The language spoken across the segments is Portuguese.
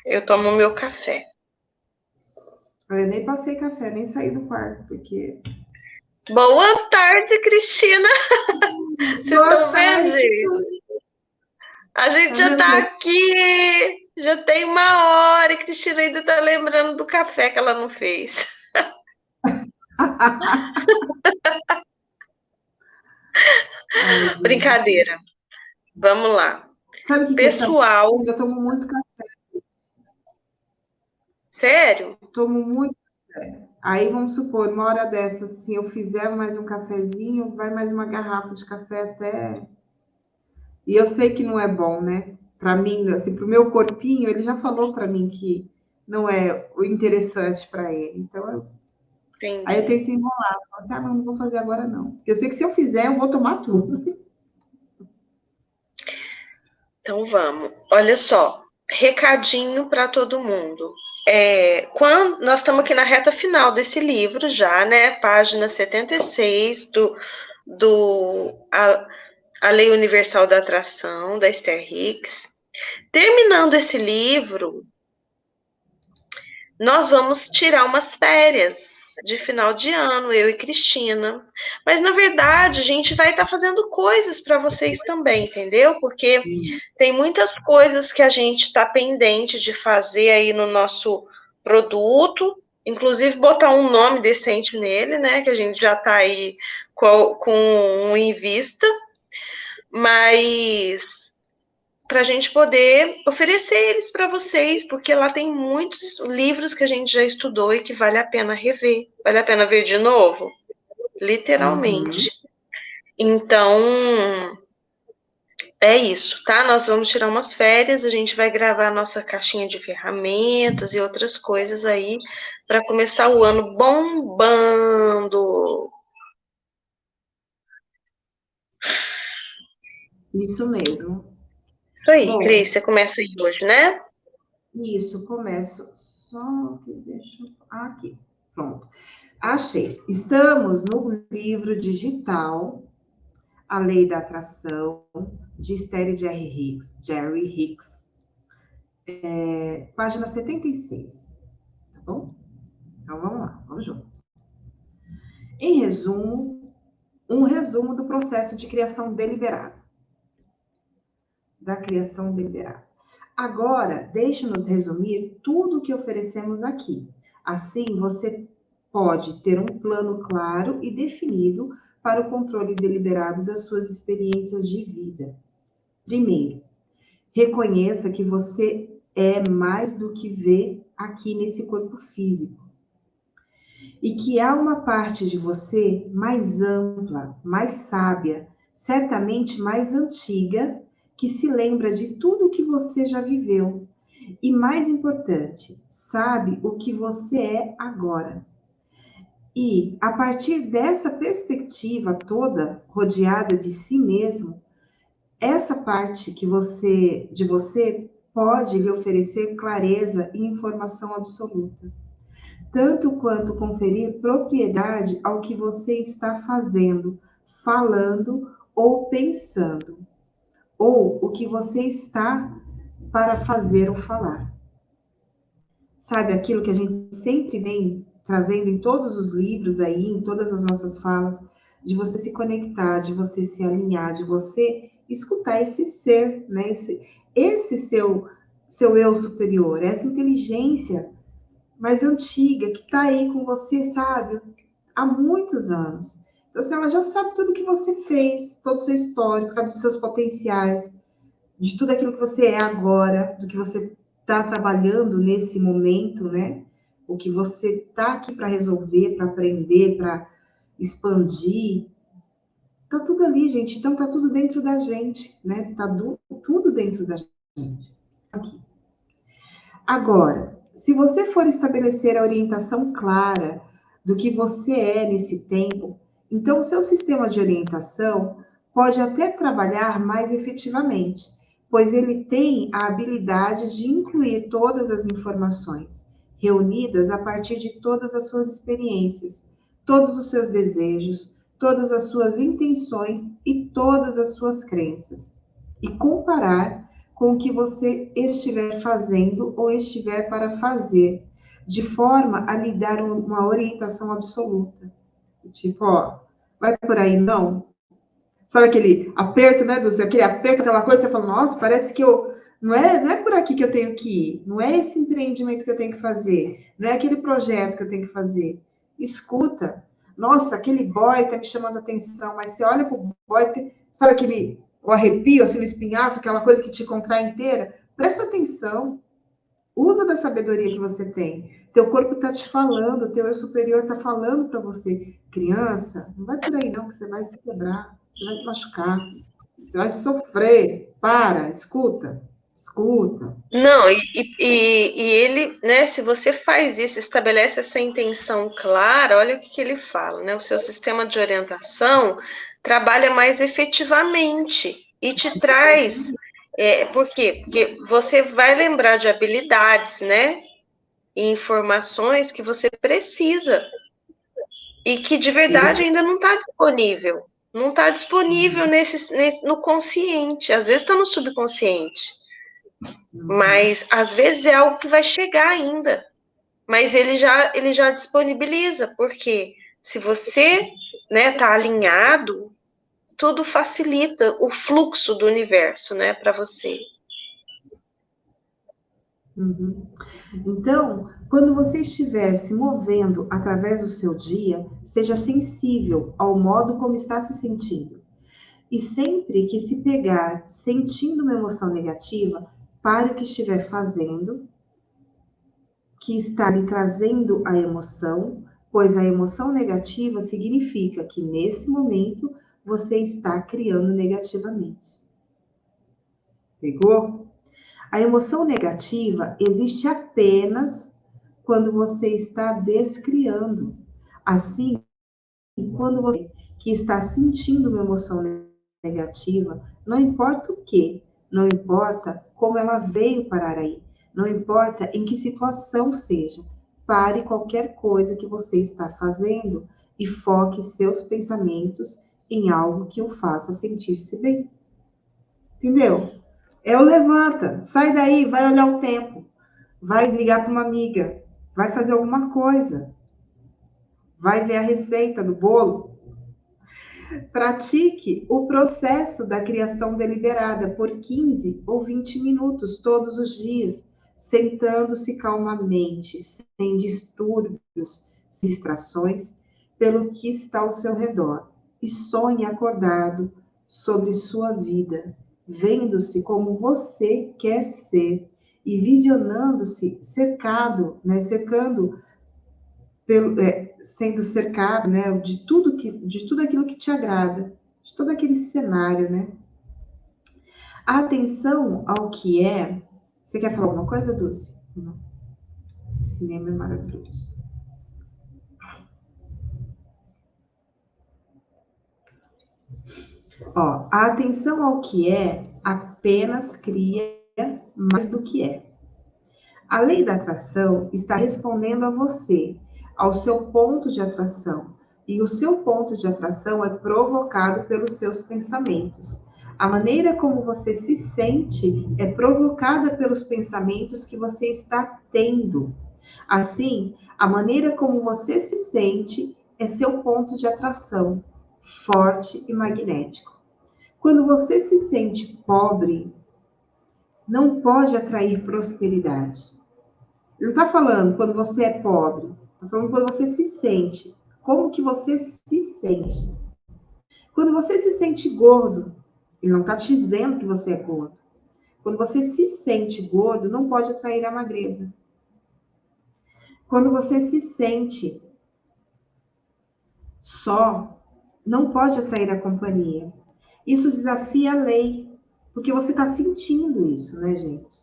Eu tomo meu café. Eu nem passei café, nem saí do quarto, porque. Boa tarde, Cristina. Vocês Boa estão vendo, tarde, gente? A gente tá já vendo? tá aqui. Já tem uma hora e a Cristina ainda tá lembrando do café que ela não fez. Ai, gente. Brincadeira. Vamos lá. Sabe o que que eu também Pessoal, fiz? Eu tomo muito café. sério? Tomo muito. Aí vamos supor, uma hora dessa, se eu fizer mais um cafezinho, vai mais uma garrafa de café até. E eu sei que não é bom, né? Para mim, assim, para o meu corpinho, ele já falou para mim que não é o interessante para ele. Então, aí eu Entendi. tento enrolar. Falo assim, ah, não, não vou fazer agora não. Porque eu sei que se eu fizer, eu vou tomar tudo. Então vamos. Olha só, recadinho para todo mundo. Quando nós estamos aqui na reta final desse livro já, né? Página 76 a Lei Universal da Atração, da Esther Hicks. Terminando esse livro, nós vamos tirar umas férias de final de ano, eu e Cristina. Mas na verdade, a gente vai estar fazendo coisas para vocês também, entendeu? Porque tem muitas coisas que a gente está pendente de fazer aí no nosso produto, inclusive botar um nome decente nele, né? Que a gente já está aí com um em vista, mas para a gente poder oferecer eles para vocês, porque lá tem muitos livros que a gente já estudou e que vale a pena rever, vale a pena ver de novo, Uhum. literalmente. Então, é isso, tá? Nós vamos tirar umas férias, a gente vai gravar a nossa caixinha de ferramentas e outras coisas aí para começar o ano bombando. Isso mesmo. Isso aí, Cris, Bom, você começa aí hoje, né? isso, começo. Só que deixa. Aqui. Pronto. Achei. Estamos no livro digital A Lei da Atração, de Esther Jerry Hicks, página 76, tá bom? Então vamos lá, vamos junto. Em resumo, um resumo do processo de criação deliberada. Da criação deliberada. Agora, deixe-nos resumir tudo o que oferecemos aqui. Assim, você pode ter um plano claro e definido para o controle deliberado das suas experiências de vida. Primeiro, reconheça que você é mais do que vê aqui nesse corpo físico e que há uma parte de você mais ampla, mais sábia, certamente mais antiga, que se lembra de tudo que você já viveu e, mais importante, sabe o que você é agora. E, a partir dessa perspectiva toda, rodeada de si mesmo, essa parte de você pode lhe oferecer clareza e informação absoluta, tanto quanto conferir propriedade ao que você está fazendo, falando ou pensando, ou o que você está para fazer ou falar. Sabe aquilo que a gente sempre vem trazendo em todos os livros aí, em todas as nossas falas, de você se conectar, de você se alinhar, de você escutar esse ser, né? Esse seu eu superior, essa inteligência mais antiga que está aí com você, sabe, há muitos anos. Então, assim, ela já sabe tudo que você fez, todo o seu histórico, sabe dos seus potenciais, de tudo aquilo que você é agora, do que você está trabalhando nesse momento, né? O que você está aqui para resolver, para aprender, para expandir. Tá tudo ali, gente. Então tá tudo dentro da gente, né? Tudo dentro da gente. Aqui. Agora, se você for estabelecer a orientação clara do que você é nesse tempo, então o seu sistema de orientação pode até trabalhar mais efetivamente, pois ele tem a habilidade de incluir todas as informações reunidas a partir de todas as suas experiências, todos os seus desejos, todas as suas intenções e todas as suas crenças, e comparar com o que você estiver fazendo ou estiver para fazer, de forma a lhe dar uma orientação absoluta. Tipo, ó, vai por aí, não? Sabe aquele aperto, né, Dulce? Aquele aperto, aquela coisa, você fala, nossa, parece que eu... não é por aqui que eu tenho que ir. Não é esse empreendimento que eu tenho que fazer. Não é aquele projeto que eu tenho que fazer. Escuta. Nossa, aquele boy tá me chamando a atenção, mas você olha pro boy, sabe aquele o arrepio, assim, o espinhaço, aquela coisa que te contrai inteira? Presta atenção. Usa da sabedoria que você tem. Teu corpo está te falando, teu eu superior está falando para você. Criança, não vai por aí não, que você vai se quebrar, você vai se machucar, você vai sofrer. Para, escuta, escuta. Não, e ele, né, se você faz isso, estabelece essa intenção clara, olha o que ele fala, né? O seu sistema de orientação trabalha mais efetivamente e te traz, por quê? Porque você vai lembrar de habilidades, né? E informações que você precisa e que de verdade ainda não está disponível. Não está disponível no consciente, às vezes está no subconsciente. Mas às vezes é algo que vai chegar ainda. Mas ele já disponibiliza, porque se você, né, tá alinhado, tudo facilita o fluxo do universo, né, para você. Uhum. Então, quando você estiver se movendo através do seu dia, seja sensível ao modo como está se sentindo. E sempre que se pegar sentindo uma emoção negativa, pare o que estiver fazendo, que está lhe trazendo a emoção, pois a emoção negativa significa que nesse momento você está criando negativamente. Pegou? A emoção negativa existe apenas quando você está descriando. Assim, quando você que está sentindo uma emoção negativa, não importa o que, não importa como ela veio parar aí, não importa em que situação seja, pare qualquer coisa que você está fazendo e foque seus pensamentos em algo que o faça sentir-se bem. Entendeu? É o levanta, sai daí, vai olhar o tempo, vai ligar para uma amiga, vai fazer alguma coisa, vai ver a receita do bolo. Pratique o processo da criação deliberada por 15 ou 20 minutos todos os dias, sentando-se calmamente, sem distúrbios, sem distrações, pelo que está ao seu redor. E sonhe acordado sobre sua vida, vendo-se como você quer ser e visionando-se cercado, né, sendo cercado, né, de tudo aquilo que te agrada, de todo aquele cenário, né? A atenção ao que é. Você quer falar alguma coisa, Dulce? Não. Cinema é maravilhoso. Ó, a atenção ao que é apenas cria mais do que é. A lei da atração está respondendo a você, ao seu ponto de atração, e o seu ponto de atração é provocado pelos seus pensamentos. A maneira como você se sente é provocada pelos pensamentos que você está tendo. Assim, a maneira como você se sente é seu ponto de atração, forte e magnético. Quando você se sente pobre, não pode atrair prosperidade. Ele não está falando quando você é pobre, está falando quando você se sente. Como que você se sente? Quando você se sente gordo, ele não está te dizendo que você é gordo. Quando você se sente gordo, não pode atrair a magreza. Quando você se sente só, não pode atrair a companhia. Isso desafia a lei, porque você está sentindo isso, né, gente?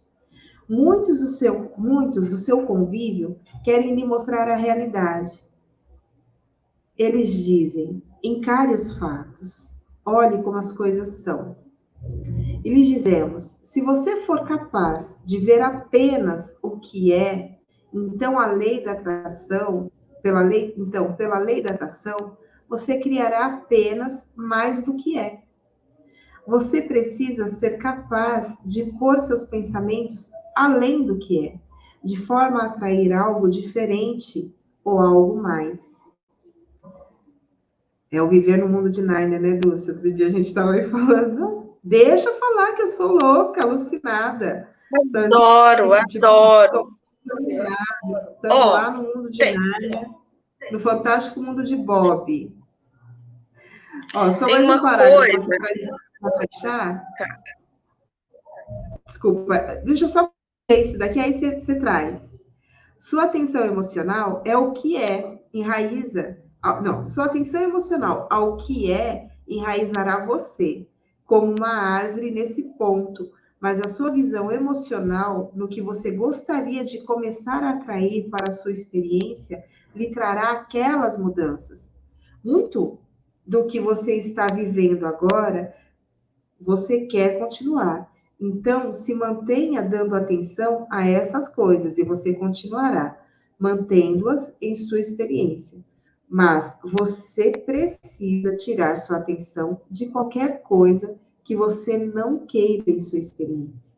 Muitos do seu convívio querem lhe mostrar a realidade. Eles dizem, encare os fatos, olhe como as coisas são. E lhes dizemos, se você for capaz de ver apenas o que é, então a lei da atração, pela lei da atração, você criará apenas mais do que é. você precisa ser capaz de pôr seus pensamentos além do que é, de forma a atrair algo diferente ou algo mais. É o viver no mundo de Nárnia, né, Dulce? Outro dia a gente estava aí falando, deixa eu falar que eu sou louca, alucinada. Adoro, Tipo, adoro. estamos Ó, lá no mundo de tem, Nárnia, no fantástico mundo de Bob. Ó, só tem mais um uma parágrafo coisa. aqui para fechar. Desculpa, deixa eu só ver esse daqui, aí você traz. Sua atenção emocional é o que é, enraiza. Não, sua atenção emocional ao que é, enraizará você, como uma árvore nesse ponto. Mas a sua visão emocional no que você gostaria de começar a atrair para a sua experiência lhe trará aquelas mudanças. Muito do que você está vivendo agora você quer continuar. Então, se mantenha dando atenção a essas coisas e você continuará mantendo-as em sua experiência. Mas você precisa tirar sua atenção de qualquer coisa que você não queira em sua experiência.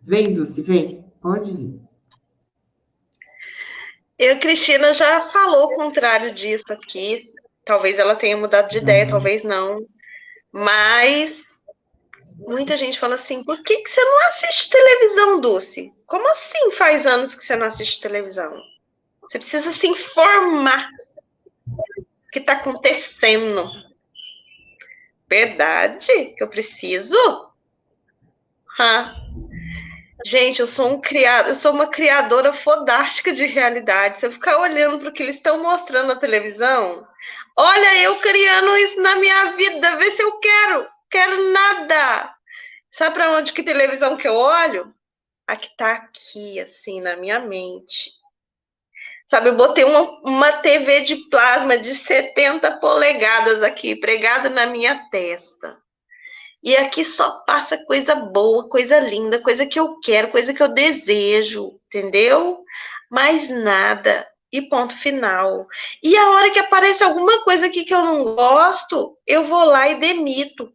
Vem, Dulce, vem. Pode vir. Cristina já falou o contrário disso aqui. Talvez ela tenha mudado de ideia, talvez não. Mas muita gente fala assim: por que que você não assiste televisão, Dulce? Como assim faz anos que você não assiste televisão? Você precisa se informar o que está acontecendo. Verdade que eu preciso? Ha. Gente, eu sou uma criadora fodástica de realidade. Se eu ficar olhando para o que eles estão mostrando na televisão, olha eu criando isso na minha vida, vê se eu quero. Quero nada. Sabe para onde que televisão que eu olho? A que tá aqui, assim, na minha mente. Sabe, eu botei uma TV de plasma de 70 polegadas aqui, pregada na minha testa. E aqui só passa coisa boa, coisa linda, coisa que eu quero, coisa que eu desejo, entendeu? Mais nada. E ponto final. E a hora que aparece alguma coisa aqui que eu não gosto, eu vou lá e demito.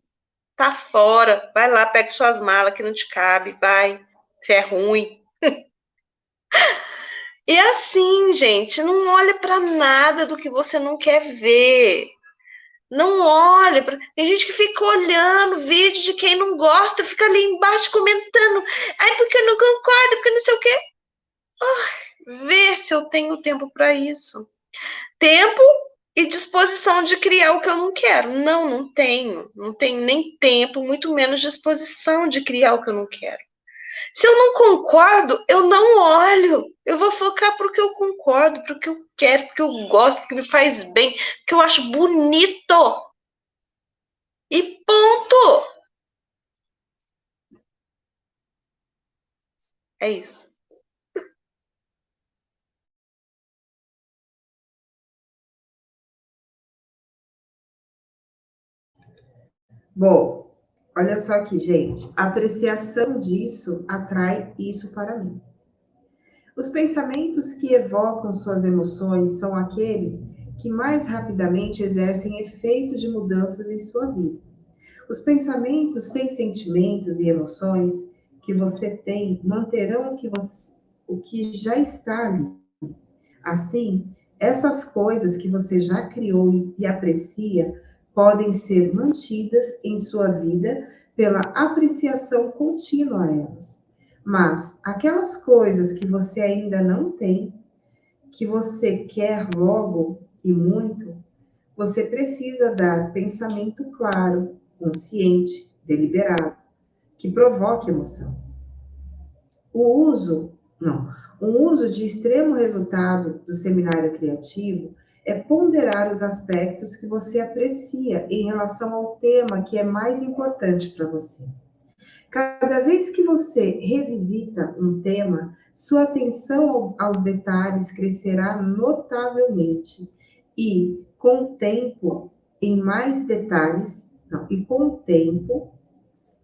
Tá fora. Vai lá, pega suas malas que não te cabe, vai. Se é ruim. E assim, gente, não olha para nada do que você não quer ver. Não olha. Tem gente que fica olhando vídeo de quem não gosta, fica ali embaixo comentando. Ai, porque eu não concordo, porque não sei o quê. Ver se eu tenho tempo para isso. Tempo e disposição de criar o que eu não quero. Não, não tenho. Não tenho nem tempo, muito menos disposição de criar o que eu não quero. Se eu não concordo, eu não olho. Eu vou focar para o que eu concordo, para o que eu quero, porque eu gosto, porque me faz bem, porque eu acho bonito. E ponto. É isso. Bom, olha só aqui, gente. A apreciação disso atrai isso para mim. Os pensamentos que evocam suas emoções são aqueles que mais rapidamente exercem efeito de mudanças em sua vida. Os pensamentos sem sentimentos e emoções que você tem manterão o que já está ali. Assim, essas coisas que você já criou e aprecia podem ser mantidas em sua vida pela apreciação contínua a elas. Mas aquelas coisas que você ainda não tem, que você quer logo e muito, você precisa dar pensamento claro, consciente, deliberado, que provoque emoção. O uso, não, um uso de extremo resultado do seminário criativo é ponderar os aspectos que você aprecia em relação ao tema que é mais importante para você. Cada vez que você revisita um tema, sua atenção aos detalhes crescerá notavelmente e com o tempo em mais detalhes, não, e com o tempo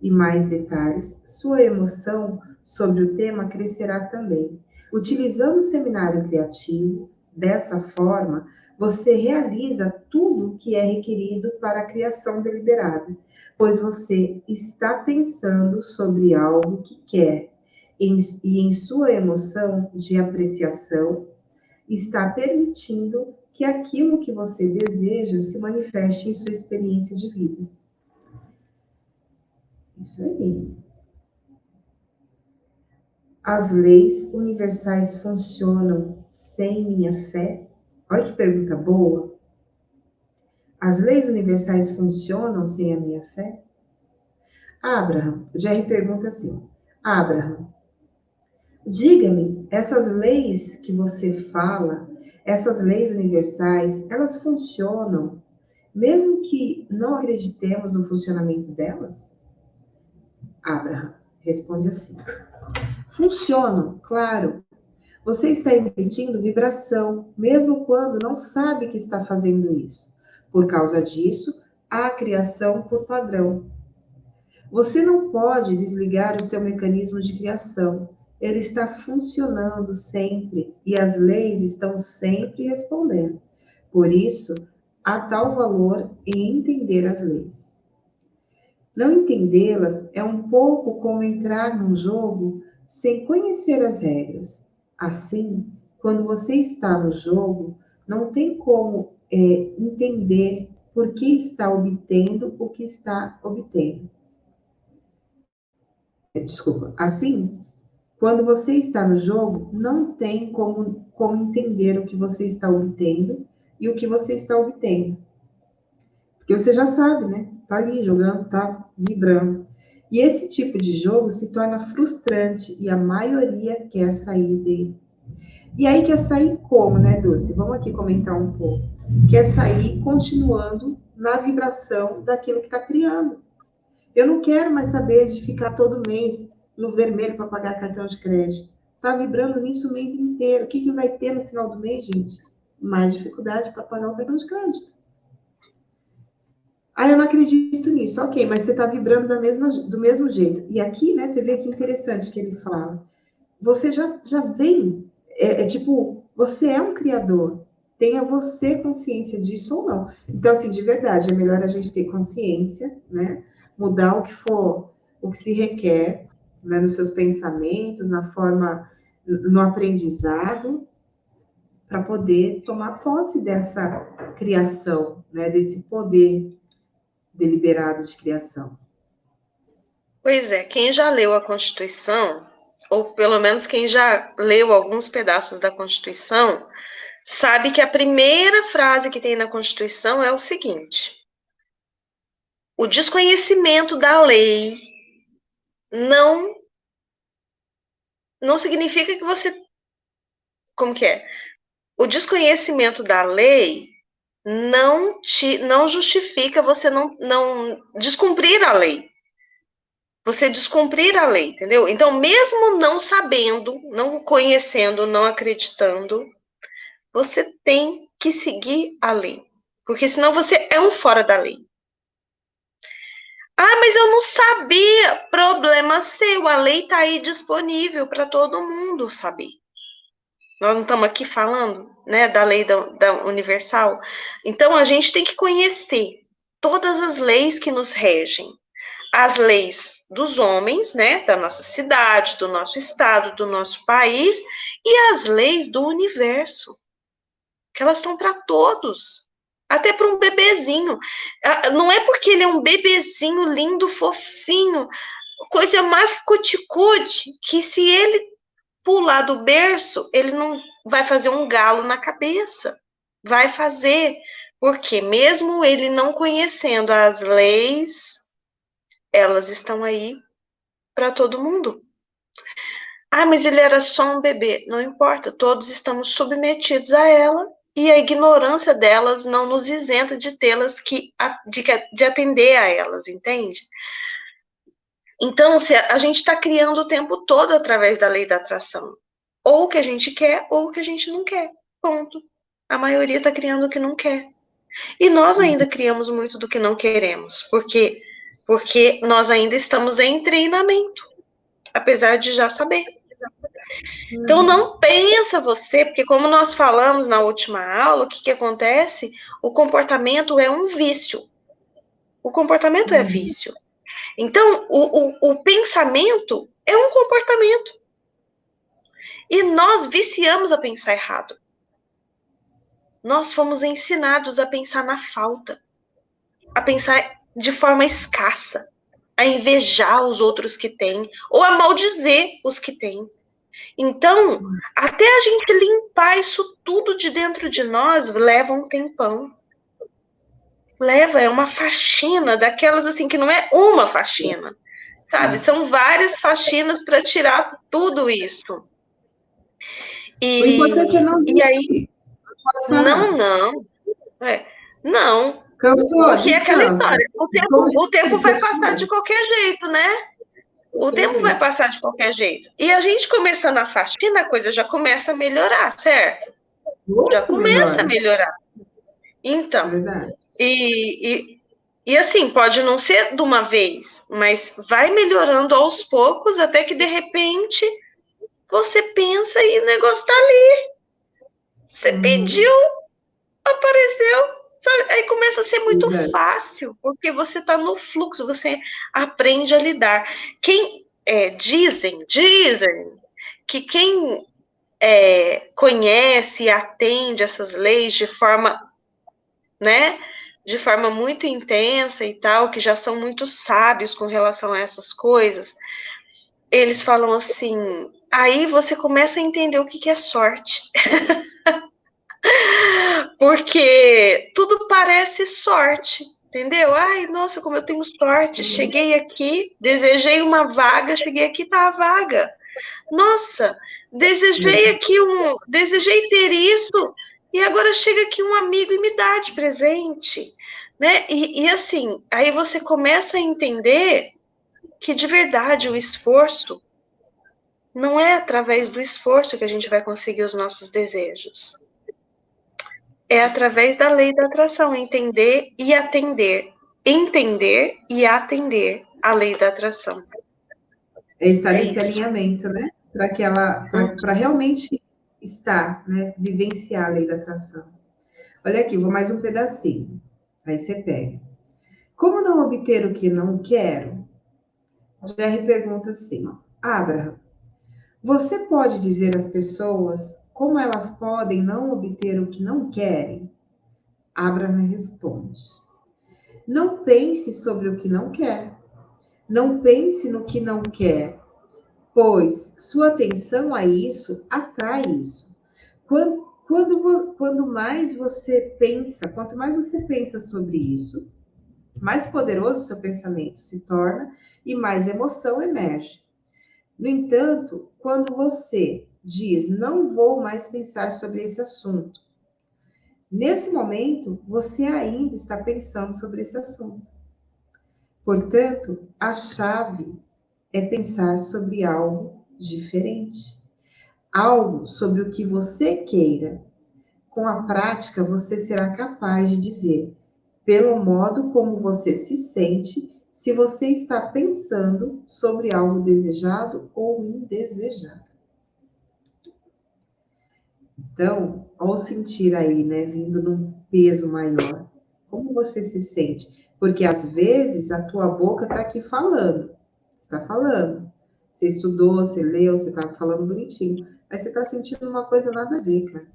e mais detalhes, sua emoção sobre o tema crescerá também. Utilizando o seminário criativo, dessa forma, você realiza tudo o que é requerido para a criação deliberada. pois você está pensando sobre algo que quer, e em sua emoção de apreciação, está permitindo que aquilo que você deseja se manifeste em sua experiência de vida. Isso aí. As leis universais funcionam sem minha fé? Olha que pergunta boa. As leis universais funcionam sem a minha fé? Abraham, o Jerry pergunta assim: Abraham, diga-me, essas leis que você fala, essas leis universais, elas funcionam mesmo que não acreditemos no funcionamento delas? Abraham responde assim: funcionam, claro. Você está emitindo vibração, mesmo quando não sabe que está fazendo isso. Por causa disso, há criação por padrão. Você não pode desligar o seu mecanismo de criação. Ele está funcionando sempre e as leis estão sempre respondendo. Por isso, há tal valor em entender as leis. Não entendê-las é um pouco como entrar num jogo sem conhecer as regras. Assim, quando você está no jogo, não tem como entender por que está obtendo o que está obtendo. Desculpa. Assim, quando você está no jogo, não tem como entender o que você está obtendo e o que você está obtendo. Porque você já sabe, né? Tá ali jogando, tá vibrando. E esse tipo de jogo se torna frustrante e a maioria quer sair dele. E aí quer sair como, né, Dulce? Vamos aqui comentar um pouco. Quer sair continuando na vibração daquilo que está criando. Eu não quero mais saber de ficar todo mês no vermelho para pagar cartão de crédito. Tá vibrando nisso o mês inteiro. O que, que vai ter no final do mês, gente? Mais dificuldade para pagar o cartão de crédito. Ah, eu não acredito nisso. Ok, mas você está vibrando do mesmo jeito. E aqui, né, você vê que interessante que ele fala. Você já vem, tipo, você é um criador. Tenha você consciência disso ou não. Então, assim, de verdade, é melhor a gente ter consciência, né? Mudar o que for, o que se requer, né, nos seus pensamentos, na forma, no aprendizado, para poder tomar posse dessa criação, né, desse poder deliberado de criação. Pois é, quem já leu a Constituição, ou pelo menos quem já leu alguns pedaços da Constituição, sabe que a primeira frase que tem na Constituição é o seguinte: o desconhecimento da lei não significa que você, como que é? O desconhecimento da lei não justifica você não descumprir a lei. Você descumprir a lei, entendeu? Então, mesmo não sabendo, não conhecendo, não acreditando, você tem que seguir a lei. Porque senão você é um fora da lei. Ah, mas eu não sabia. Problema seu. A lei está aí disponível para todo mundo saber. Nós não estamos aqui falando, né, da lei da universal. Então, a gente tem que conhecer todas as leis que nos regem. As leis dos homens, né, da nossa cidade, do nosso estado, do nosso país, e as leis do universo, que elas estão para todos, até para um bebezinho. Não é porque ele é um bebezinho lindo, fofinho, coisa mais cuticute, que se ele pular do berço, ele não vai fazer um galo na cabeça. Vai fazer, porque mesmo ele não conhecendo as leis, elas estão aí para todo mundo. Ah, mas ele era só um bebê. Não importa, todos estamos submetidos a ela e a ignorância delas não nos isenta de tê-las de atender a elas, entende? Então, se a gente está criando o tempo todo através da lei da atração. Ou o que a gente quer, ou o que a gente não quer. Ponto. A maioria está criando o que não quer. E nós ainda criamos muito do que não queremos. Porque nós ainda estamos em treinamento, apesar de já saber. Então, não pensa você, porque como nós falamos na última aula, o que acontece? O comportamento é um vício. O comportamento é vício. Então, o pensamento é um comportamento. E nós viciamos a pensar errado. Nós fomos ensinados a pensar na falta, a pensar de forma escassa, a invejar os outros que têm, ou a maldizer os que têm. Então, até a gente limpar isso tudo de dentro de nós, leva um tempão. Leva, é uma faxina, daquelas assim, que não é uma faxina, sabe? São várias faxinas para tirar tudo isso. O importante é não E aí, desistir. não. Não. Cansou? Porque é aquela Descansa. história, o tempo vai passar de qualquer jeito, né? O tempo vai passar de qualquer jeito. E a gente começando a faxina, a coisa já começa a melhorar, certo? Já começa a melhorar. Então, e assim, pode não ser de uma vez, mas vai melhorando aos poucos, até que de repente você pensa e o negócio tá ali. Você pediu, apareceu, sabe? Aí começa a ser muito fácil, porque você tá no fluxo, você aprende a lidar. Dizem que quem conhece e atende essas leis de forma, né, de forma muito intensa e tal, que já são muito sábios com relação a essas coisas, eles falam assim, aí você começa a entender o que é sorte. Porque tudo parece sorte, entendeu? Ai, nossa, como eu tenho sorte, cheguei aqui, desejei uma vaga, cheguei aqui, tá a vaga. Nossa, desejei ter isso, e agora chega aqui um amigo e me dá de presente, né? E assim, aí você começa a entender que de verdade o esforço não é através do esforço que a gente vai conseguir os nossos desejos. É através da lei da atração, entender e atender. Entender e atender a lei da atração. É estar nesse alinhamento, né? Para realmente estar, né? Vivenciar a lei da atração. Olha aqui, vou mais um pedacinho. Aí você pega. Como não obter o que não quero? Jerry pergunta assim: Abraham, você pode dizer às pessoas como elas podem não obter o que não querem? Abraham responde: Não pense sobre o que não quer. Não pense no que não quer, pois sua atenção a isso atrai isso. Quando mais você pensa, quanto mais você pensa sobre isso, mais poderoso seu pensamento se torna e mais emoção emerge. No entanto, quando você diz não vou mais pensar sobre esse assunto, nesse momento você ainda está pensando sobre esse assunto. Portanto, a chave é pensar sobre algo diferente, algo sobre o que você queira. Com a prática, você será capaz de dizer, pelo modo como você se sente, se você está pensando sobre algo desejado ou indesejado. Então, ao sentir aí, né, vindo num peso maior, como você se sente? Porque às vezes a tua boca está aqui falando, está falando. Você estudou, você leu, você está falando bonitinho, mas você está sentindo uma coisa nada a ver, cara.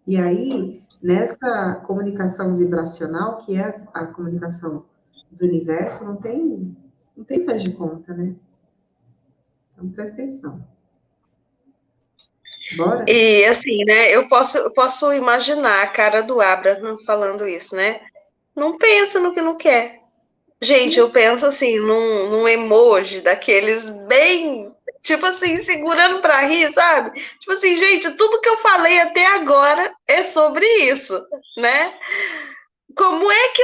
E aí, nessa comunicação vibracional, que é a comunicação do universo, não tem faz de conta, né? Então, presta atenção. Bora? E assim, né, eu posso imaginar a cara do Abraham falando isso, né? Não pensa no que não quer. Gente, eu penso assim, num emoji daqueles bem, tipo assim, segurando pra rir, sabe? Tipo assim, gente, tudo que eu falei até agora é sobre isso, né? Como é que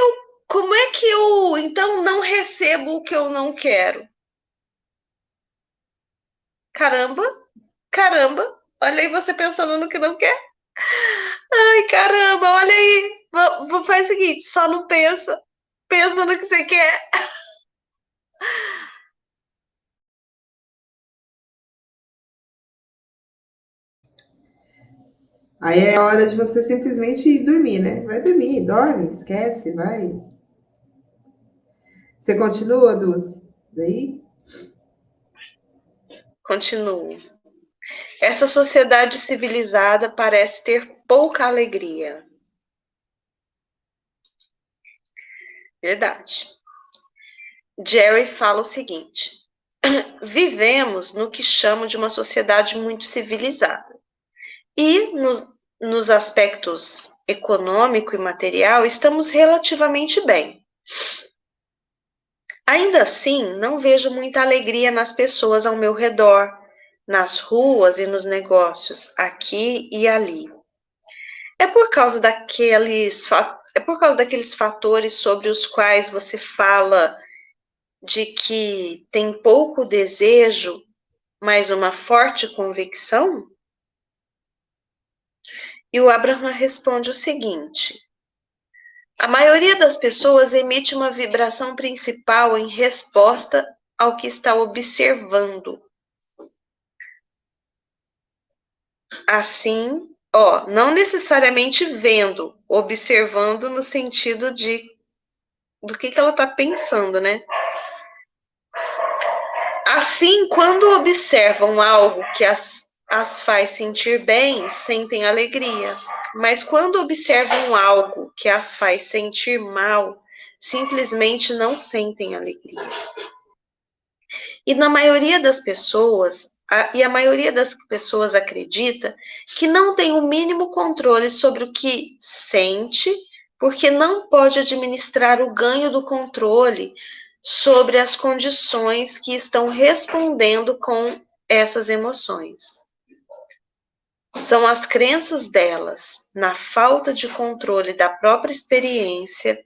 eu, então, não recebo o que eu não quero? Caramba, caramba, olha aí você pensando no que não quer. Ai, caramba, olha aí. Faz o seguinte, só não pensa. Pensa no que você quer. Aí é hora de você simplesmente ir dormir, né? Vai dormir, dorme, esquece, vai. Você continua, Dulce? Daí? Continuo. Essa sociedade civilizada parece ter pouca alegria. Verdade. Jerry fala o seguinte: vivemos no que chamo de uma sociedade muito civilizada. E nos aspectos econômico e material, estamos relativamente bem. Ainda assim, não vejo muita alegria nas pessoas ao meu redor, nas ruas e nos negócios, aqui e ali. É por causa daqueles fatores sobre os quais você fala de que tem pouco desejo, mas uma forte convicção? E o Abraham responde o seguinte: a maioria das pessoas emite uma vibração principal em resposta ao que está observando. Assim, não necessariamente vendo, observando no sentido do que ela está pensando, né? Assim, quando observam algo que as faz sentir bem, sentem alegria. Mas quando observam algo que as faz sentir mal, simplesmente não sentem alegria. E a maioria das pessoas acredita que não tem o mínimo controle sobre o que sente, porque não pode administrar o ganho do controle sobre as condições que estão respondendo com essas emoções. São as crenças delas na falta de controle da própria experiência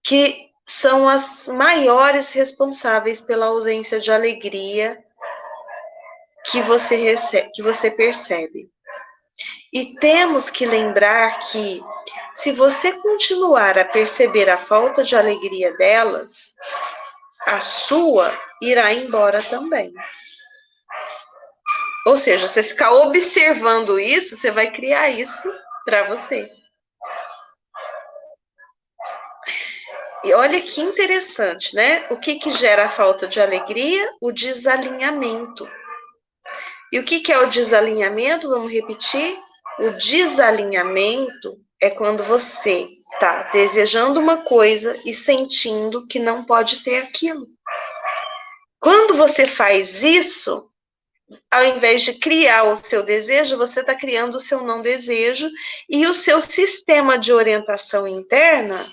que são as maiores responsáveis pela ausência de alegria que você percebe. E temos que lembrar que, se você continuar a perceber a falta de alegria delas, a sua irá embora também. Ou seja, você ficar observando isso, você vai criar isso para você. E olha que interessante, né? O que gera a falta de alegria? O desalinhamento. E o que é o desalinhamento? Vamos repetir? O desalinhamento é quando você está desejando uma coisa e sentindo que não pode ter aquilo. Quando você faz isso, ao invés de criar o seu desejo, você está criando o seu não desejo e o seu sistema de orientação interna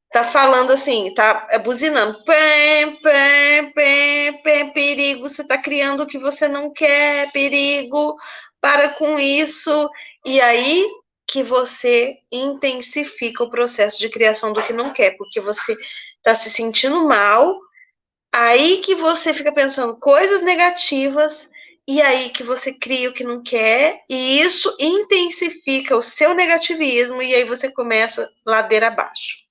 tá falando assim, tá buzinando, pem, pem, pem, pem, perigo, você tá criando o que você não quer, perigo, para com isso, e aí que você intensifica o processo de criação do que não quer, porque você tá se sentindo mal, aí que você fica pensando coisas negativas, e aí que você cria o que não quer, e isso intensifica o seu negativismo, e aí você começa ladeira abaixo.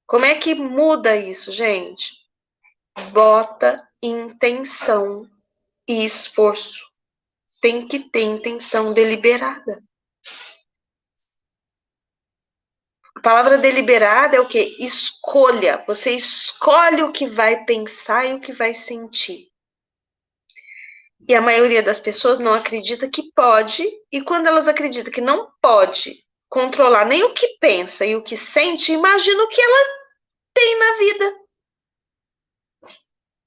Como é que muda isso, gente? Bota intenção e esforço. Tem que ter intenção deliberada. A palavra deliberada é o quê? Escolha. Você escolhe o que vai pensar e o que vai sentir. E a maioria das pessoas não acredita que pode, e quando elas acreditam que não pode controlar nem o que pensa e o que sente, imagina o que ela tem na vida.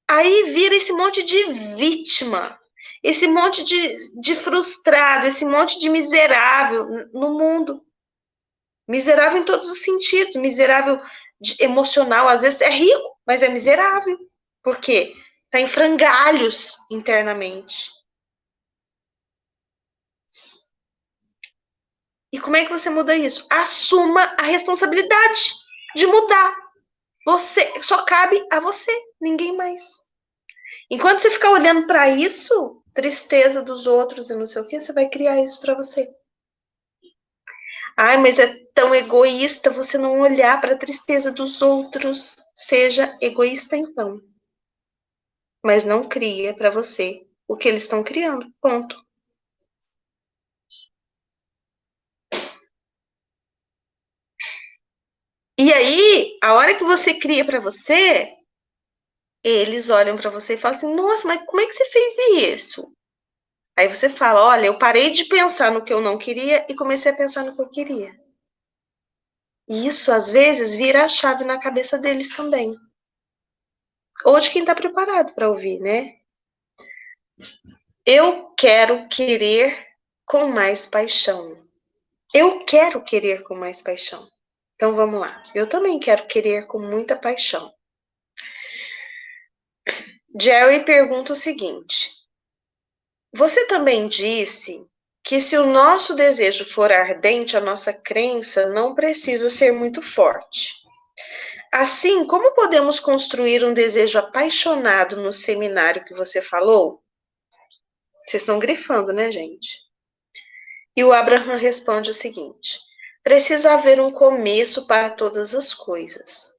Aí vira esse monte de vítima, esse monte de frustrado, esse monte de miserável no mundo. Miserável em todos os sentidos, miserável emocional, às vezes é rico, mas é miserável. Por quê? Está em frangalhos internamente. E como é que você muda isso? Assuma a responsabilidade de mudar. Você só cabe a você, ninguém mais. Enquanto você ficar olhando para isso, tristeza dos outros e não sei o que, você vai criar isso para você. Ai, mas é tão egoísta você não olhar para a tristeza dos outros. Seja egoísta então. Mas não cria para você o que eles estão criando. Ponto. E aí, a hora que você cria para você, eles olham para você e falam assim: nossa, mas como é que você fez isso? Aí você fala: olha, eu parei de pensar no que eu não queria e comecei a pensar no que eu queria. E isso, às vezes, vira a chave na cabeça deles também. Ou de quem está preparado para ouvir, né? Eu quero querer com mais paixão. Eu quero querer com mais paixão. Então vamos lá. Eu também quero querer com muita paixão. Jerry pergunta o seguinte: você também disse que se o nosso desejo for ardente, a nossa crença não precisa ser muito forte. Assim, como podemos construir um desejo apaixonado no seminário que você falou? Vocês estão grifando, né, gente? E o Abraham responde o seguinte: precisa haver um começo para todas as coisas.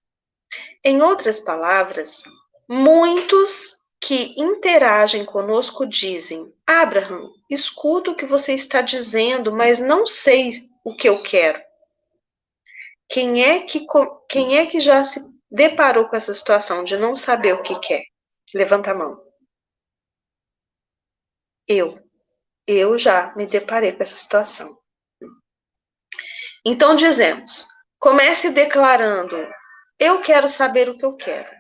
Em outras palavras, muitos que interagem conosco dizem: Abraham, escuto o que você está dizendo, mas não sei o que eu quero. Quem é que já se deparou com essa situação de não saber o que quer? Levanta a mão. Eu. Eu já me deparei com essa situação. Então dizemos: comece declarando: eu quero saber o que eu quero.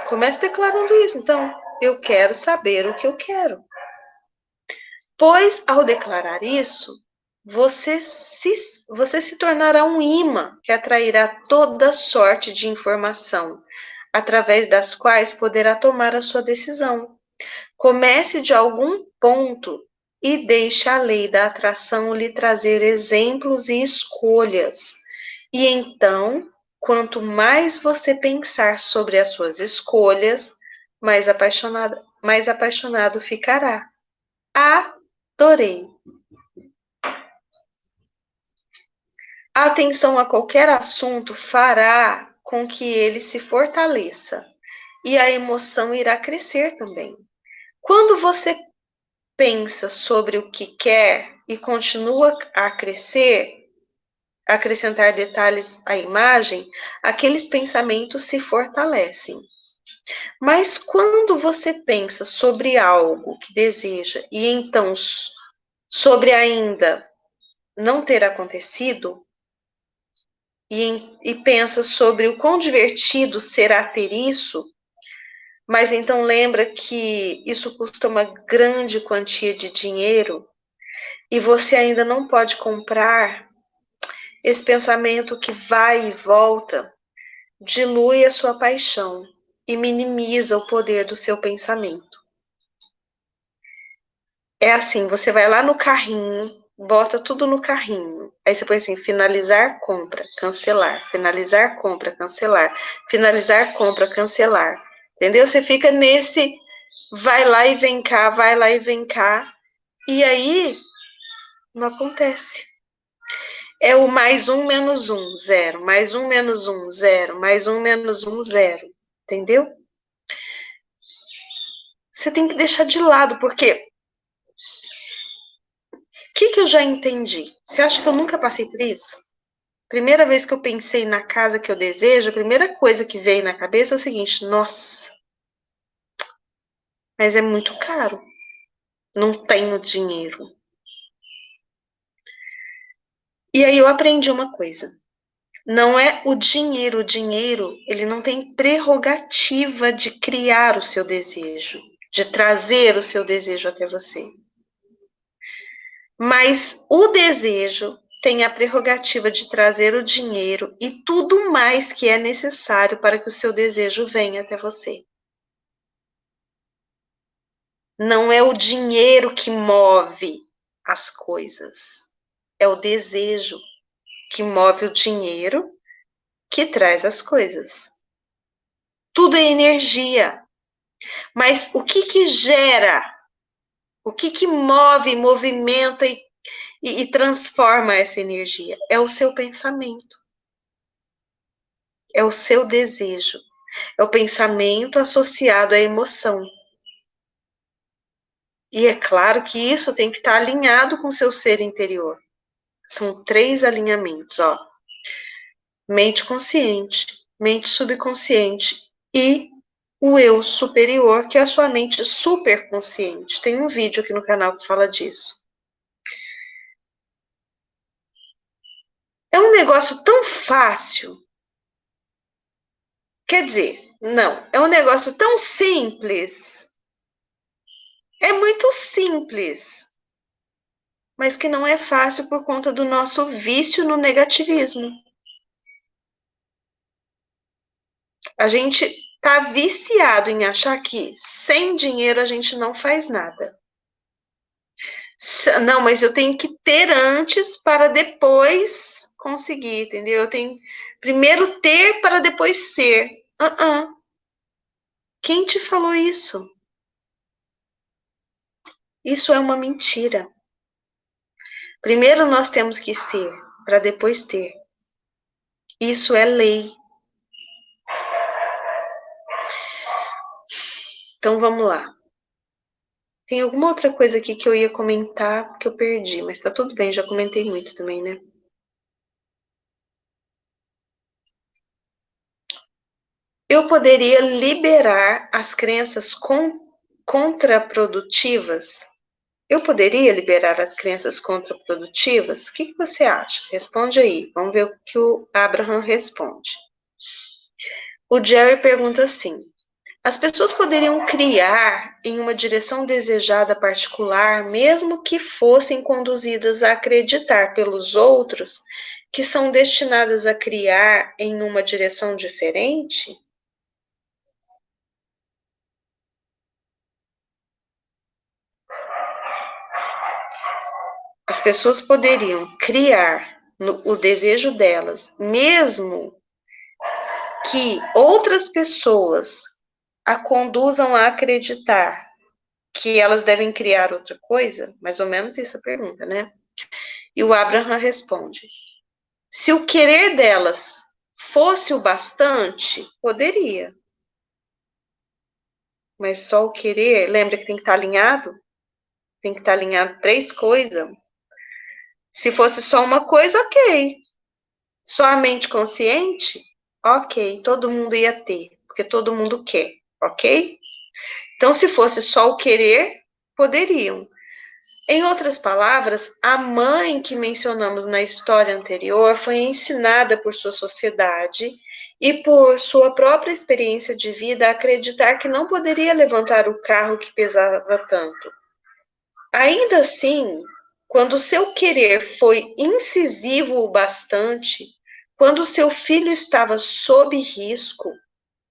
Comece declarando isso. Então, eu quero saber o que eu quero. Pois, ao declarar isso, você se tornará um imã que atrairá toda sorte de informação, através das quais poderá tomar a sua decisão. Comece de algum ponto e deixe a lei da atração lhe trazer exemplos e escolhas. E então, quanto mais você pensar sobre as suas escolhas, mais apaixonado ficará. Adorei. A atenção a qualquer assunto fará com que ele se fortaleça e a emoção irá crescer também. Quando você pensa sobre o que quer e continua a crescer, acrescentar detalhes à imagem, aqueles pensamentos se fortalecem. Mas quando você pensa sobre algo que deseja e então sobre ainda não ter acontecido, e pensa sobre o quão divertido será ter isso, mas então lembra que isso custa uma grande quantia de dinheiro e você ainda não pode comprar, esse pensamento que vai e volta dilui a sua paixão e minimiza o poder do seu pensamento. É assim, você vai lá no carrinho, bota tudo no carrinho. Aí você põe assim, finalizar compra, cancelar, finalizar compra, cancelar, finalizar compra, cancelar. Entendeu? Você fica nesse vai lá e vem cá, vai lá e vem cá. E aí não acontece. É o mais um menos um, zero. Mais um menos um, zero. Mais um menos um, zero. Entendeu? Você tem que deixar de lado, porque o que eu já entendi? Você acha que eu nunca passei por isso? Primeira vez que eu pensei na casa que eu desejo, a primeira coisa que veio na cabeça é o seguinte: nossa, mas é muito caro. Não tenho dinheiro. E aí eu aprendi uma coisa. Não é o dinheiro, ele não tem prerrogativa de criar o seu desejo, de trazer o seu desejo até você. Mas o desejo tem a prerrogativa de trazer o dinheiro e tudo mais que é necessário para que o seu desejo venha até você. Não é o dinheiro que move as coisas, é o desejo que move o dinheiro que traz as coisas. Tudo é energia. Mas o que gera, o que move, movimenta e transforma essa energia? É o seu pensamento. É o seu desejo. É o pensamento associado à emoção. E é claro que isso tem que estar alinhado com o seu ser interior. São 3 alinhamentos, ó. mente consciente, mente subconsciente e o eu superior, que é a sua mente superconsciente. Tem um vídeo aqui no canal que fala disso. É um negócio tão fácil. Quer dizer, não, é um negócio tão simples. É muito simples, mas que não é fácil por conta do nosso vício no negativismo. A gente tá viciado em achar que sem dinheiro a gente não faz nada. Não, mas eu tenho que ter antes para depois conseguir, entendeu? Eu tenho primeiro ter para depois ser. Quem te falou isso? Isso é uma mentira. Primeiro nós temos que ser para depois ter. Isso é lei. Então vamos lá. Tem alguma outra coisa aqui que eu ia comentar que eu perdi, mas tá tudo bem, já comentei muito também, né? Eu poderia liberar as crenças contraprodutivas? Eu poderia liberar as crenças contraprodutivas? O que você acha? Responde aí. Vamos ver o que o Abraham responde. O Jerry pergunta assim: as pessoas poderiam criar em uma direção desejada particular, mesmo que fossem conduzidas a acreditar pelos outros que são destinadas a criar em uma direção diferente? As pessoas poderiam criar o desejo delas, mesmo que outras pessoas a conduzam a acreditar que elas devem criar outra coisa? Mais ou menos isso a pergunta, né? E o Abraham responde: se o querer delas fosse o bastante, poderia. Mas só o querer, lembra que tem que estar alinhado? Tem que estar alinhado três coisas. Se fosse só uma coisa, ok. Só a mente consciente, ok, todo mundo ia ter, porque todo mundo quer, ok? Então, se fosse só o querer, poderiam. Em outras palavras, a mãe que mencionamos na história anterior foi ensinada por sua sociedade e por sua própria experiência de vida a acreditar que não poderia levantar o carro que pesava tanto. Ainda assim, quando seu querer foi incisivo o bastante, quando seu filho estava sob risco,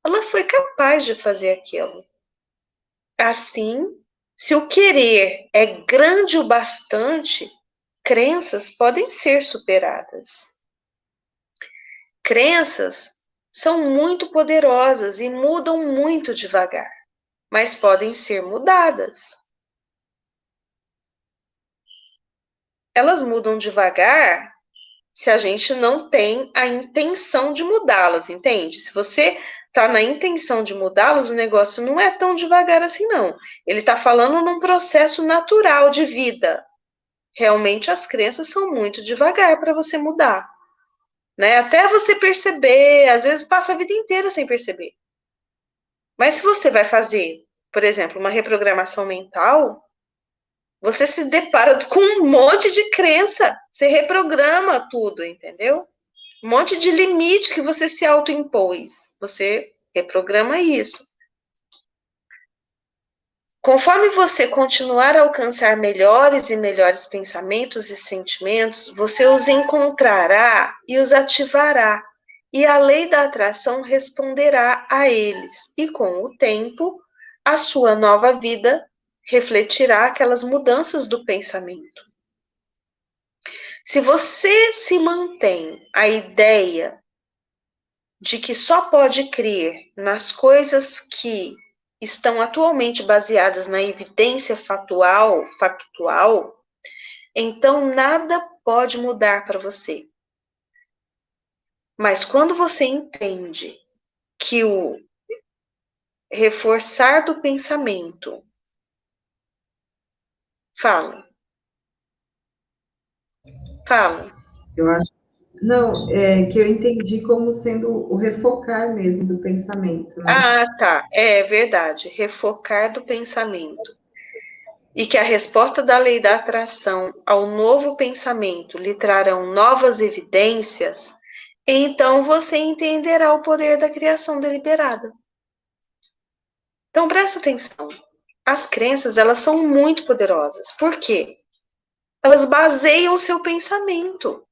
ela foi capaz de fazer aquilo. Assim, se o querer é grande o bastante, crenças podem ser superadas. Crenças são muito poderosas e mudam muito devagar, mas podem ser mudadas. Elas mudam devagar se a gente não tem a intenção de mudá-las, entende? Se você está na intenção de mudá-las, o negócio não é tão devagar assim, não. Ele está falando num processo natural de vida. Realmente as crenças são muito devagar para você mudar, né? Até você perceber, às vezes passa a vida inteira sem perceber. Mas se você vai fazer, por exemplo, uma reprogramação mental, você se depara com um monte de crença, você reprograma tudo, entendeu? Um monte de limite que você se autoimpôs, você reprograma isso. Conforme você continuar a alcançar melhores e melhores pensamentos e sentimentos, você os encontrará e os ativará, e a lei da atração responderá a eles, e com o tempo, a sua nova vida refletirá aquelas mudanças do pensamento. Se você se mantém a ideia de que só pode crer nas coisas que estão atualmente baseadas na evidência factual, então nada pode mudar para você. Mas quando você entende que o reforçar do pensamento fala. Eu acho Não, é que eu entendi como sendo o refocar mesmo do pensamento, né? Ah, tá. É verdade. Refocar do pensamento. E que a resposta da lei da atração ao novo pensamento lhe trarão novas evidências, então você entenderá o poder da criação deliberada. Então presta atenção. As crenças, elas são muito poderosas. Por quê? Elas baseiam o seu pensamento.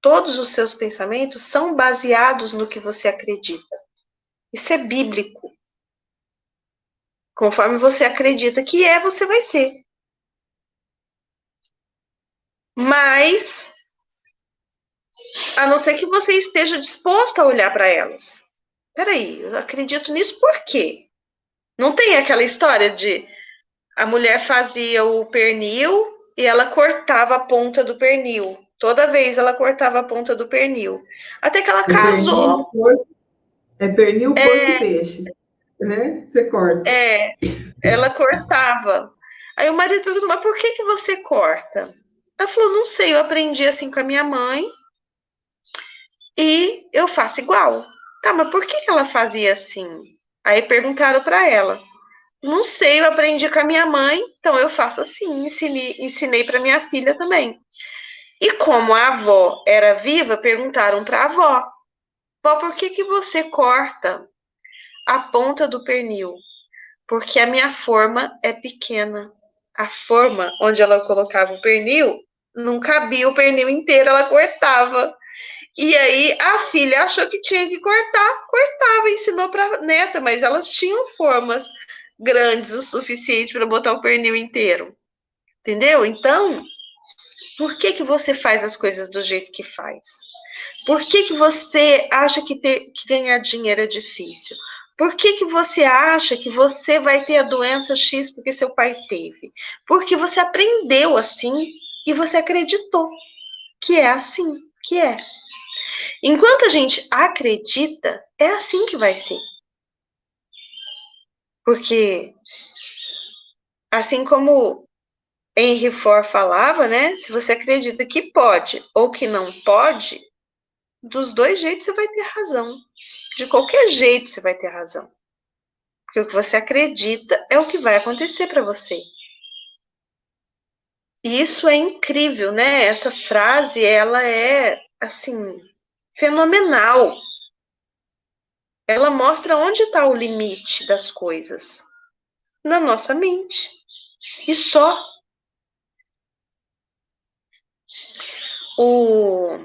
Todos os seus pensamentos são baseados no que você acredita. Isso é bíblico. Conforme você acredita que é, você vai ser. Mas, a não ser que você esteja disposto a olhar para elas. Peraí, eu acredito nisso por quê? Não tem aquela história de a mulher fazia o pernil e ela cortava a ponta do pernil. Toda vez ela cortava a ponta do pernil. Até que ela É pernil, casou. porco, pernil, porco e peixe, né? Você corta. É, ela cortava. Aí o marido perguntou, mas por que que você corta? Ela falou, não sei, eu aprendi assim com a minha mãe e eu faço igual. Tá, mas por que que ela fazia assim? Aí perguntaram para ela. Não sei, eu aprendi com a minha mãe, então eu faço assim, ensinei para minha filha também. E como a avó era viva, perguntaram para a avó: Vó, por que que você corta a ponta do pernil? Porque a minha forma é pequena. A forma onde ela colocava o pernil não cabia o pernil inteiro, ela cortava. E aí a filha achou que tinha que cortar, cortava, ensinou para a neta, mas elas tinham formas grandes o suficiente para botar o pernil inteiro. Entendeu? Então, por que que você faz as coisas do jeito que faz? Por que que você acha que ganhar dinheiro é difícil? Por que que você acha que você vai ter a doença X porque seu pai teve? Porque você aprendeu assim e você acreditou que é assim que é. Enquanto a gente acredita, é assim que vai ser. Porque, assim como Henry Ford falava, né? Se você acredita que pode ou que não pode, dos dois jeitos você vai ter razão. De qualquer jeito você vai ter razão. Porque o que você acredita é o que vai acontecer para você. E isso é incrível, né? Essa frase, ela é, assim, fenomenal. Ela mostra onde está o limite das coisas. Na nossa mente. E só. O...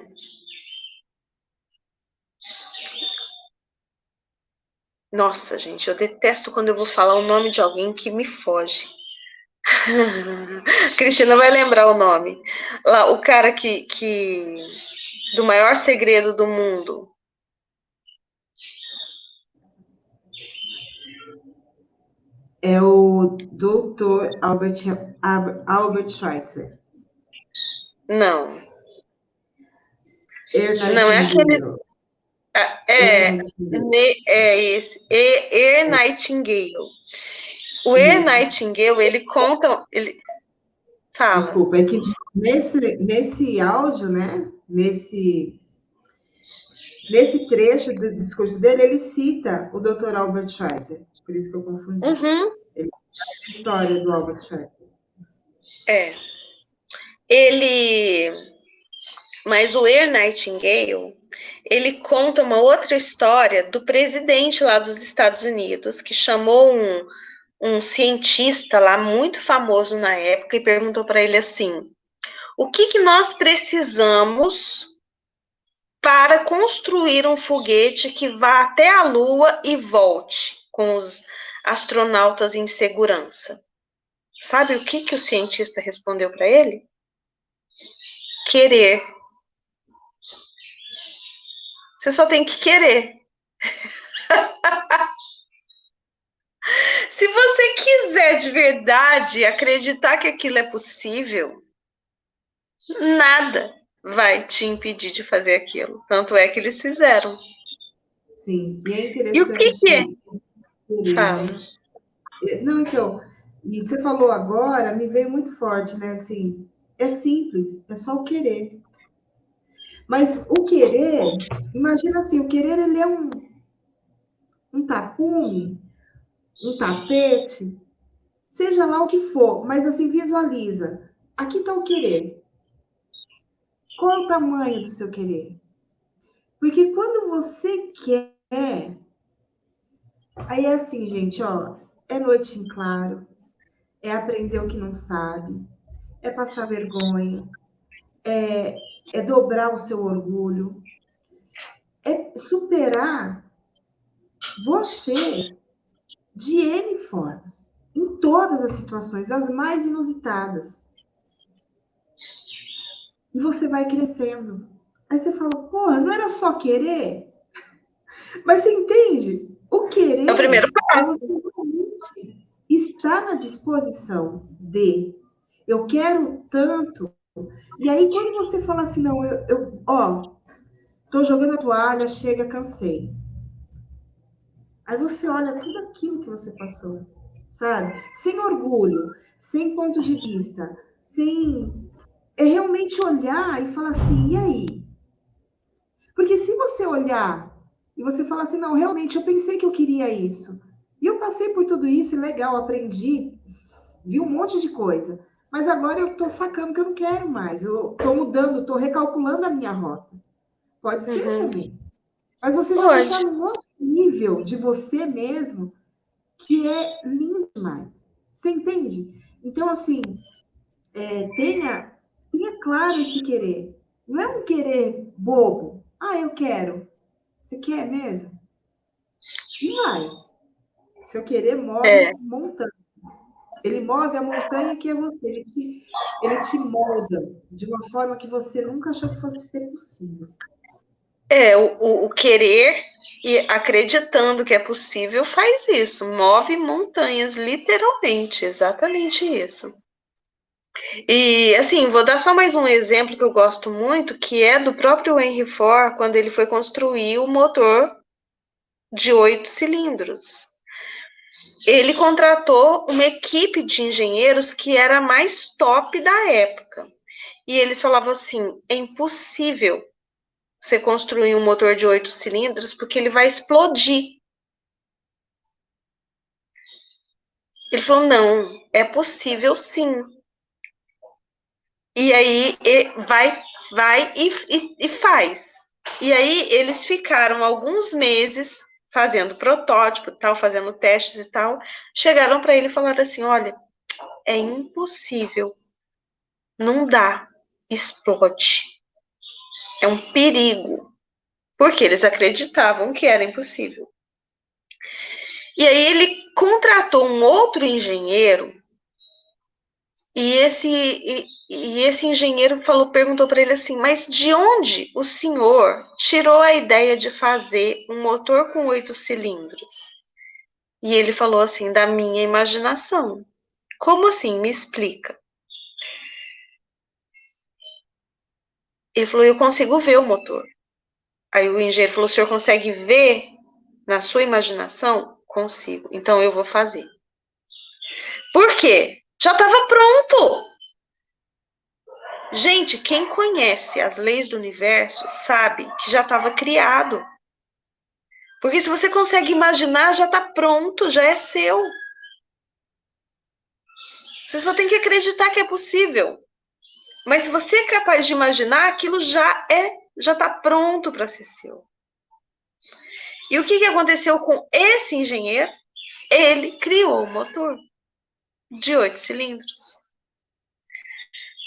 Nossa, gente, eu detesto quando eu vou falar o nome de alguém que me foge. Cristina vai lembrar o nome. Lá, o cara que do maior segredo do mundo. É o Dr. Albert Schweitzer. Não. Air Não é aquele. Nightingale. Air É, Nightingale. é esse. Air Nightingale. O Air Isso. Nightingale, ele conta. Ele fala. Desculpa, é que nesse áudio, né? Nesse trecho do discurso dele, ele cita o Dr. Albert Schweitzer. Por isso que eu confundi. Uhum, Ele conta a história do Albert Schweitzer. é. Ele. Mas o Air Nightingale, ele conta uma outra história do presidente lá dos Estados Unidos, que chamou um cientista lá muito famoso na época e perguntou para ele assim: o que que nós precisamos para construir um foguete que vá até a Lua e volte com os astronautas em segurança? Sabe o que que o cientista respondeu para ele? Querer. Você só tem que querer. Se você quiser de verdade acreditar que aquilo é possível, nada vai te impedir de fazer aquilo. Tanto é que eles fizeram. Sim, e é E o que que é? interessante querer, Fala. né? Não, então, e você falou agora, me veio muito forte, né? Assim, é simples, é só o querer. Mas o querer, imagina assim, o querer ele é um tapume, um tapete, seja lá o que for, mas assim, visualiza. Aqui está o querer. Qual é o tamanho do seu querer? Porque quando você quer, aí é assim, gente, ó, é noite em claro, é aprender o que não sabe, é passar vergonha, é dobrar o seu orgulho, é superar você de N formas, em todas as situações, as mais inusitadas. E você vai crescendo. Aí você fala, porra, não era só querer? Mas você entende? O É o primeiro querer é passo. você realmente estar na disposição de eu quero tanto. E aí, quando você fala assim, não, tô jogando a toalha, chega, cansei. Aí você olha tudo aquilo que você passou, sabe? Sem orgulho, sem ponto de vista, sem. É realmente olhar e falar assim, e aí? Porque se você olhar e você falar assim, não, realmente eu pensei que eu queria isso. E eu passei por tudo isso, e legal, aprendi, vi um monte de coisa. Mas agora eu tô sacando que eu não quero mais. Eu tô mudando, tô recalculando a minha rota. Pode ser Uhum. também. Mas você já vai estar Pode. num outro nível de você mesmo que é lindo demais. Você entende? Então, assim, tenha claro esse querer. Não é um querer bobo. Ah, eu quero. Você quer mesmo? Não vai. Seu querer move É. montanha. Ele move a montanha que é você. Ele te molda de uma forma que você nunca achou que fosse ser possível. O querer e acreditando que é possível faz isso, move montanhas, literalmente, exatamente isso. E assim, vou dar só mais um exemplo que eu gosto muito, que é do próprio Henry Ford, quando ele foi construir o motor de 8 cilindros. Ele contratou uma equipe de engenheiros que era a mais top da época. E eles falavam assim: é impossível você construir um motor de 8 cilindros porque ele vai explodir. Ele falou: não, é possível sim. E aí vai e faz. E aí eles ficaram alguns meses fazendo protótipo, tal, fazendo testes e tal. Chegaram para ele e falaram assim: olha, é impossível, não dá, explode. É um perigo. Porque eles acreditavam que era impossível. E aí ele contratou um outro engenheiro e esse engenheiro perguntou para ele assim, mas de onde o senhor tirou a ideia de fazer um motor com 8 cilindros? E ele falou assim, da minha imaginação. Como assim? Me explica. Ele falou, eu consigo ver o motor. Aí o engenheiro falou, o senhor consegue ver na sua imaginação? Consigo. Então eu vou fazer. Por quê? Já estava pronto. Gente, quem conhece as leis do universo sabe que já estava criado. Porque se você consegue imaginar, já está pronto, já é seu. Você só tem que acreditar que é possível. Mas se você é capaz de imaginar, aquilo já está pronto para ser seu. E o que aconteceu com esse engenheiro? Ele criou o motor de 8 cilindros.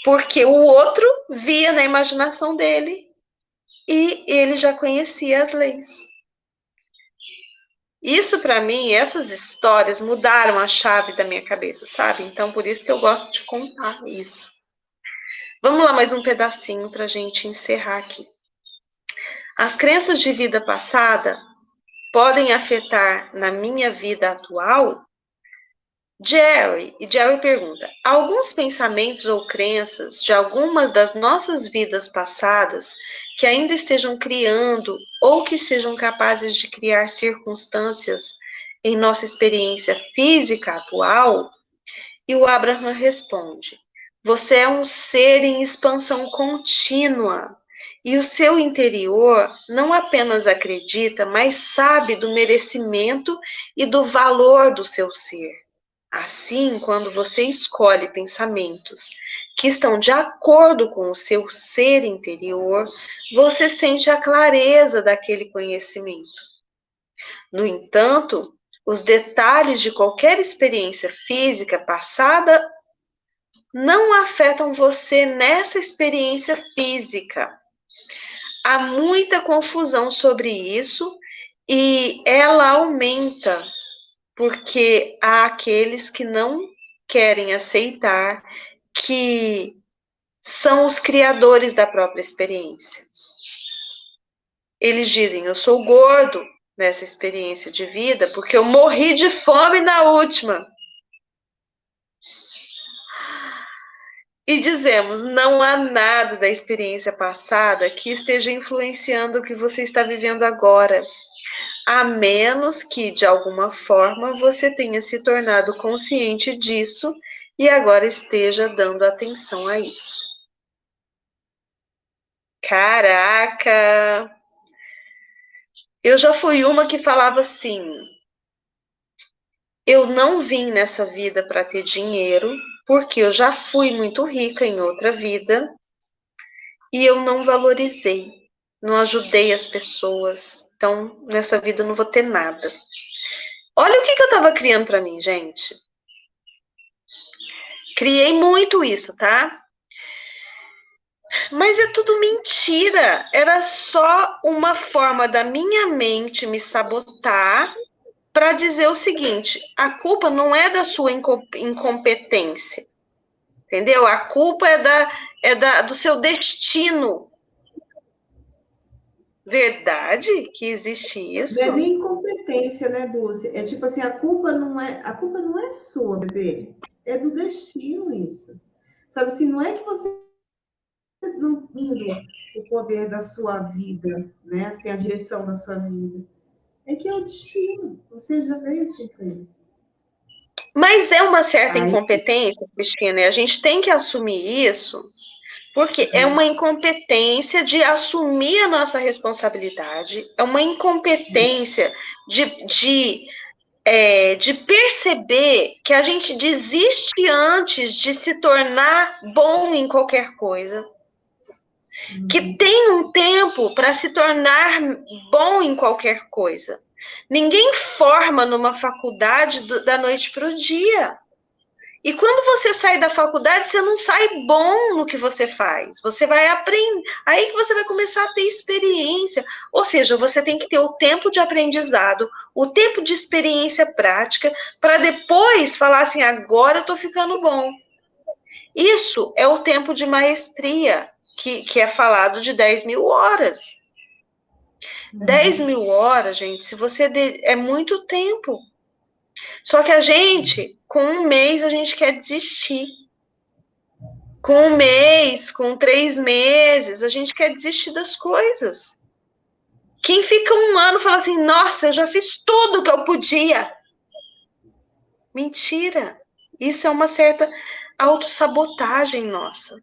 Porque o outro via na imaginação dele e ele já conhecia as leis. Isso, para mim, essas histórias mudaram a chave da minha cabeça, sabe? Então, por isso que eu gosto de contar isso. Vamos lá, mais um pedacinho para a gente encerrar aqui. As crenças de vida passada podem afetar na minha vida atual? Jerry pergunta: alguns pensamentos ou crenças de algumas das nossas vidas passadas que ainda estejam criando ou que sejam capazes de criar circunstâncias em nossa experiência física atual? E o Abraham responde: você é um ser em expansão contínua E o seu interior não apenas acredita, mas sabe do merecimento e do valor do seu ser. Assim, quando você escolhe pensamentos que estão de acordo com o seu ser interior, você sente a clareza daquele conhecimento. No entanto, os detalhes de qualquer experiência física passada não afetam você nessa experiência física. Há muita confusão sobre isso e ela aumenta porque há aqueles que não querem aceitar que são os criadores da própria experiência. Eles dizem, eu sou gordo nessa experiência de vida porque eu morri de fome na última. E dizemos, não há nada da experiência passada que esteja influenciando o que você está vivendo agora, a menos que, de alguma forma, você tenha se tornado consciente disso e agora esteja dando atenção a isso. Caraca! Eu já fui uma que falava assim, eu não vim nessa vida para ter dinheiro, porque eu já fui muito rica em outra vida e eu não valorizei, não ajudei as pessoas. Então, nessa vida eu não vou ter nada. Olha o que eu estava criando para mim, gente. Criei muito isso, tá? Mas é tudo mentira. Era só uma forma da minha mente me sabotar para dizer o seguinte: a culpa não é da sua incompetência, entendeu? A culpa do seu destino. Verdade que existe isso? Não é nem incompetência, né, Dulce? É tipo assim, a culpa não é sua, bebê. É do destino isso. Sabe assim, não é que você não indo o poder da sua vida, né? Assim, a direção da sua vida. É que é o destino. Você já veio assim para isso. Mas é uma certa Aí, incompetência, Cristina, e a gente tem que assumir isso, porque é uma incompetência de assumir a nossa responsabilidade, é uma incompetência de perceber que a gente desiste antes de se tornar bom em qualquer coisa, que tem um tempo para se tornar bom em qualquer coisa. Ninguém forma numa faculdade da noite para o dia. E quando você sai da faculdade, você não sai bom no que você faz. Você vai aprender. Aí que você vai começar a ter experiência. Ou seja, você tem que ter o tempo de aprendizado, o tempo de experiência prática, para depois falar assim, agora eu estou ficando bom. Isso é o tempo de maestria, que é falado de 10.000 horas. 10.000 horas, gente, se você é muito tempo. Só que a gente, com 1 mês, a gente quer desistir. Com 1 mês, com 3 meses, a gente quer desistir das coisas. Quem fica 1 ano fala assim, nossa, eu já fiz tudo que eu podia. Mentira. Isso é uma certa autossabotagem nossa.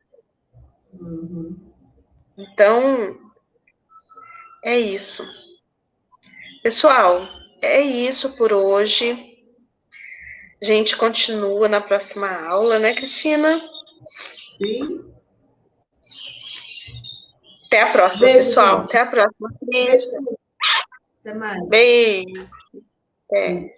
Então, é isso. Pessoal, é isso por hoje. A gente continua na próxima aula, né, Cristina? sim. Até a próxima, Beijo, pessoal. gente. Até a próxima. Beijo. Até mais. Beijo. Até.